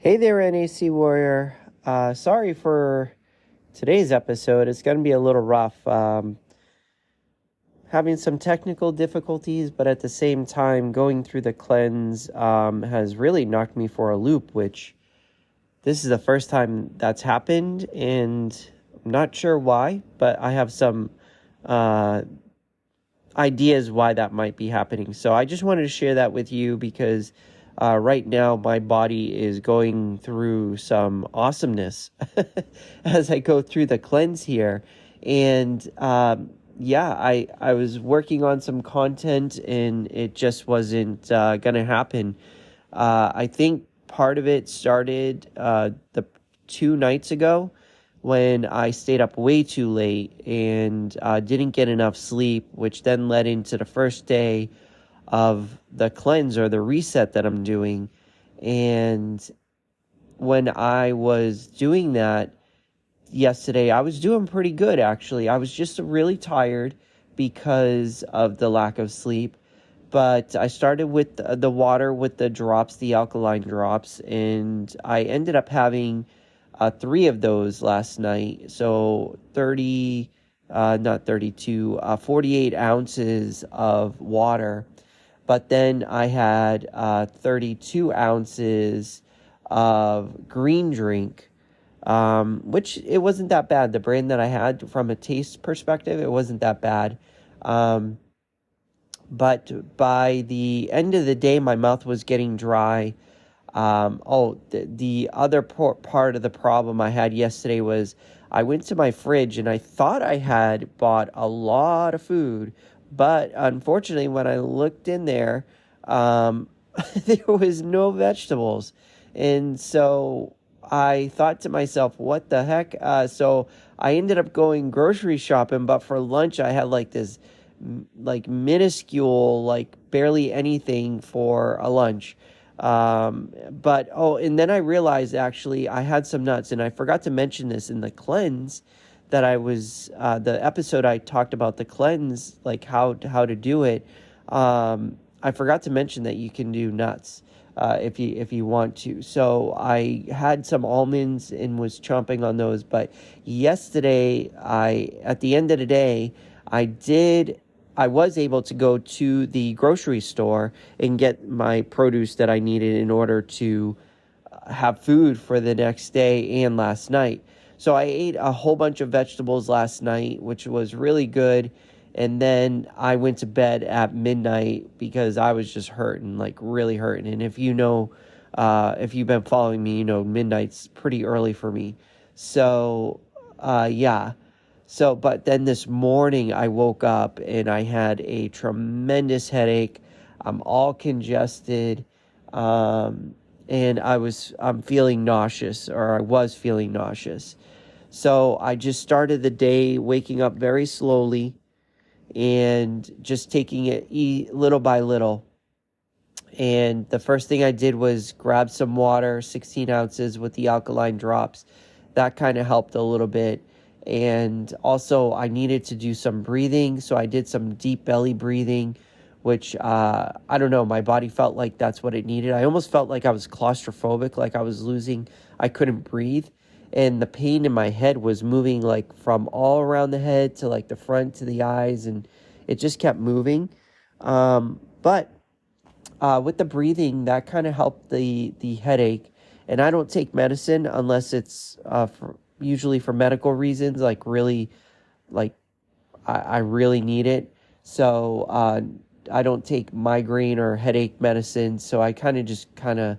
Hey there, NAC Warrior. Sorry for today's episode. It's going to be a little rough. Having some technical difficulties, but at the same time, going through the cleanse has really knocked me for a loop, which this is the first time that's happened, and I'm not sure why, but I have some ideas why that might be happening. So I just wanted to share that with you because right now my body is going through some awesomeness as I go through the cleanse here. And I was working on some content and it just wasn't going to happen. I think part of it started the 2 nights ago when I stayed up way too late and didn't get enough sleep, which then led into the first day of the cleanse or the reset that I'm doing. And when I was doing that yesterday, I was doing pretty good, actually. I was just really tired because of the lack of sleep. But I started with the water with the drops, the alkaline drops, and I ended up having 3 of those last night. So 48 ounces of water. But then I had 32 ounces of green drink, which it wasn't that bad. The brand that I had, from a taste perspective, it wasn't that bad. But by the end of the day, my mouth was getting dry. The other part of the problem I had yesterday was I went to my fridge and I thought I had bought a lot of food, but unfortunately, when I looked in there, there was no vegetables. And so I thought to myself, what the heck? So I ended up going grocery shopping, but for lunch, I had like this minuscule, barely anything for a lunch. And then I realized actually I had some nuts, and I forgot to mention this in the cleanse that the episode I talked about the cleanse, like how to do it. I forgot to mention that you can do nuts, if you want to. So I had some almonds and was chomping on those. But yesterday, at the end of the day, I was able to go to the grocery store and get my produce that I needed in order to have food for the next day and last night. So I ate a whole bunch of vegetables last night, which was really good. And then I went to bed at midnight because I was just hurting, really hurting. And if if you've been following me, midnight's pretty early for me. So, yeah. So, but then this morning I woke up and I had a tremendous headache. I'm all congested. And I'm feeling nauseous, or I was feeling nauseous. So I just started the day waking up very slowly and just taking it little by little. And the first thing I did was grab some water, 16 ounces with the alkaline drops. That kind of helped a little bit. And also I needed to do some breathing. So I did some deep belly breathing, which, I don't know, my body felt like that's what it needed. I almost felt like I was claustrophobic, like I couldn't breathe. And the pain in my head was moving from all around the head to the front to the eyes, and it just kept moving. But with the breathing, that kind of helped the headache. And I don't take medicine unless it's usually for medical reasons, I really need it. So I don't take migraine or headache medicine, so I kind of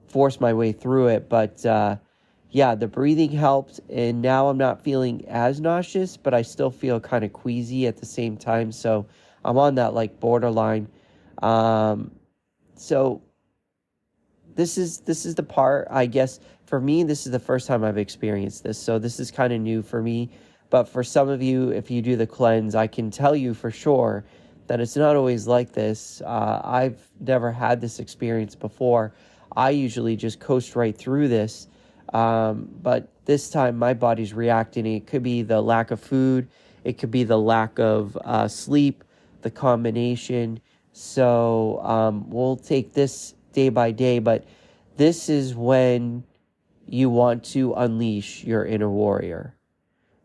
force my way through it. But yeah, the breathing helped, and now I'm not feeling as nauseous, but I still feel kind of queasy at the same time. So I'm on that borderline. So this is the part, I guess, for me, this is the first time I've experienced this. So this is kind of new for me. But for some of you, if you do the cleanse, I can tell you for sure that it's not always like this. I've never had this experience before. I usually just coast right through this. But this time my body's reacting. It could be the lack of food. It could be the lack of sleep, the combination. So we'll take this day by day. But this is when you want to unleash your inner warrior.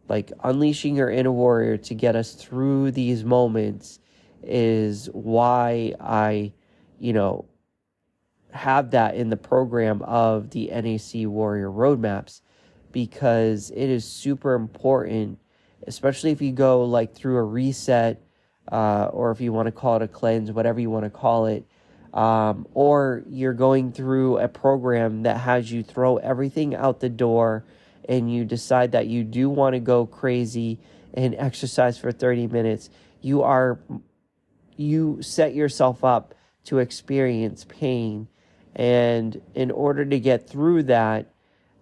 Like, unleashing your inner warrior to get us through these moments is why I, have that in the program of the NAC Warrior Roadmaps, because it is super important, especially if you go like through a reset, or if you want to call it a cleanse, whatever you want to call it, or you're going through a program that has you throw everything out the door and you decide that you do want to go crazy and exercise for 30 minutes. You set yourself up to experience pain. And in order to get through that,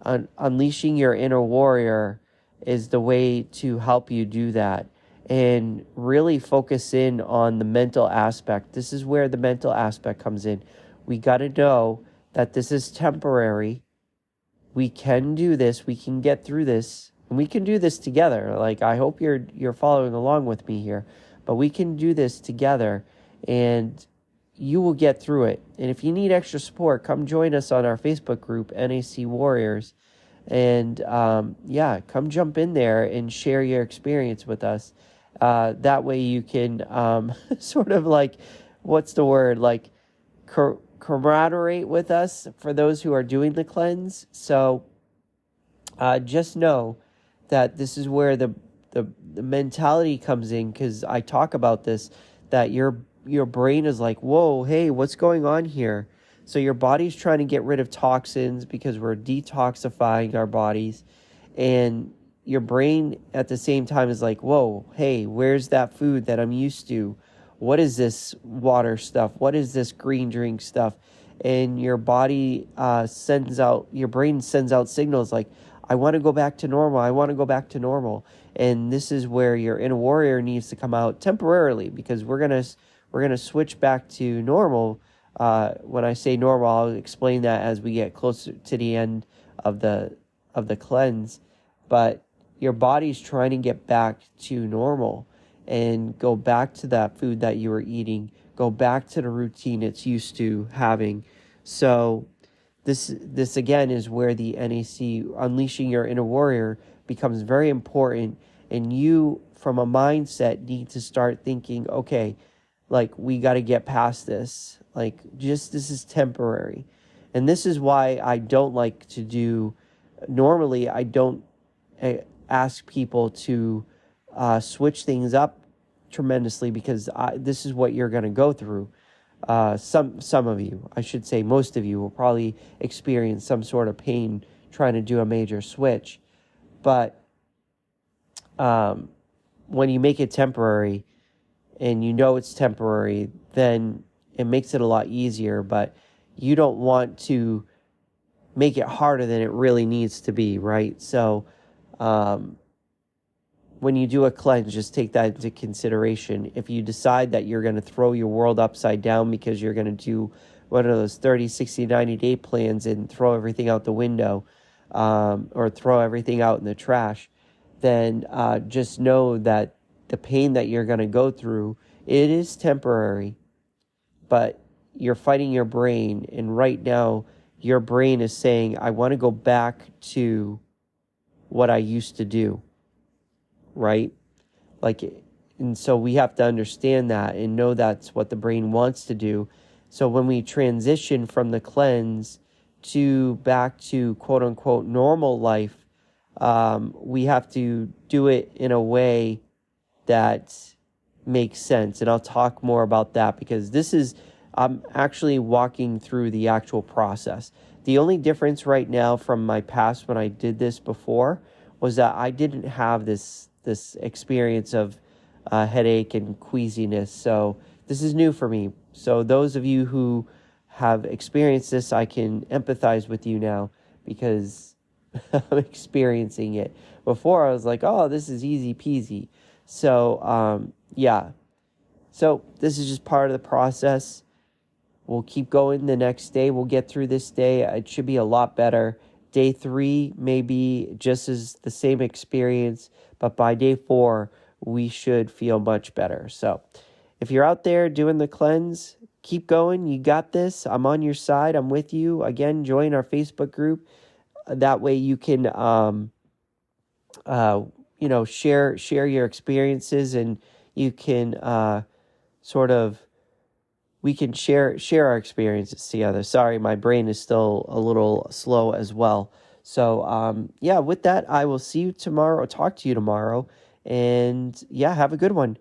unleashing your inner warrior is the way to help you do that. And really focus in on the mental aspect. This is where the mental aspect comes in. We got to know that this is temporary. We can do this. We can get through this. And we can do this together. Like, I hope you're following along with me here. But we can do this together. And you will get through it. And if you need extra support, come join us on our Facebook group, NAC Warriors. And come jump in there and share your experience with us. That way you can sort of like, what's the word? Like, camaraderate with us for those who are doing the cleanse. So just know that this is where the mentality comes in, because I talk about this, that your brain is like, whoa, hey, what's going on here? So your body's trying to get rid of toxins because we're detoxifying our bodies. And your brain at the same time is like, whoa, hey, where's that food that I'm used to? What is this water stuff? What is this green drink stuff? And your body your brain sends out signals like, I want to go back to normal. I want to go back to normal. And this is where your inner warrior needs to come out temporarily, because we're gonna switch back to normal. When I say normal, I'll explain that as we get closer to the end of the cleanse. But your body's trying to get back to normal and go back to that food that you were eating, go back to the routine it's used to having. So this again is where the NAC, unleashing your inner warrior, becomes very important. And you, from a mindset, need to start thinking, okay, like, we got to get past this. Like, just, this is temporary. And this is why I don't like to do, normally I don't ask people to switch things up tremendously, because this is what you're going to go through. Some of you, I should say most of you, will probably experience some sort of pain trying to do a major switch. But when you make it temporary, and you know it's temporary, then it makes it a lot easier. But you don't want to make it harder than it really needs to be, right? So when you do a cleanse, just take that into consideration. If you decide that you're going to throw your world upside down because you're going to do one of those 30, 60, 90-day plans and throw everything out the window, or throw everything out in the trash, then just know that the pain that you're going to go through, it is temporary, but you're fighting your brain. And right now, your brain is saying, I want to go back to what I used to do, right? Like, and so we have to understand that and know that's what the brain wants to do. So when we transition from the cleanse to back to quote unquote normal life, we have to do it in a way that makes sense. And I'll talk more about that, because I'm actually walking through the actual process. The only difference right now from my past, when I did this before, was that I didn't have this experience of headache and queasiness. So this is new for me. So those of you who have experienced this, I can empathize with you now, because I'm experiencing it. Before, I was like, oh, this is easy peasy. So, So this is just part of the process. We'll keep going the next day. We'll get through this day. It should be a lot better. Day 3 may be just as the same experience, but by day 4, we should feel much better. So if you're out there doing the cleanse, keep going. You got this. I'm on your side. I'm with you. Again, join our Facebook group. That way you can, uh, share your experiences, and you can sort of we can share our experiences together. Sorry, my brain is still a little slow as well. So yeah, with that, I will see you tomorrow. Talk to you tomorrow, and yeah, have a good one.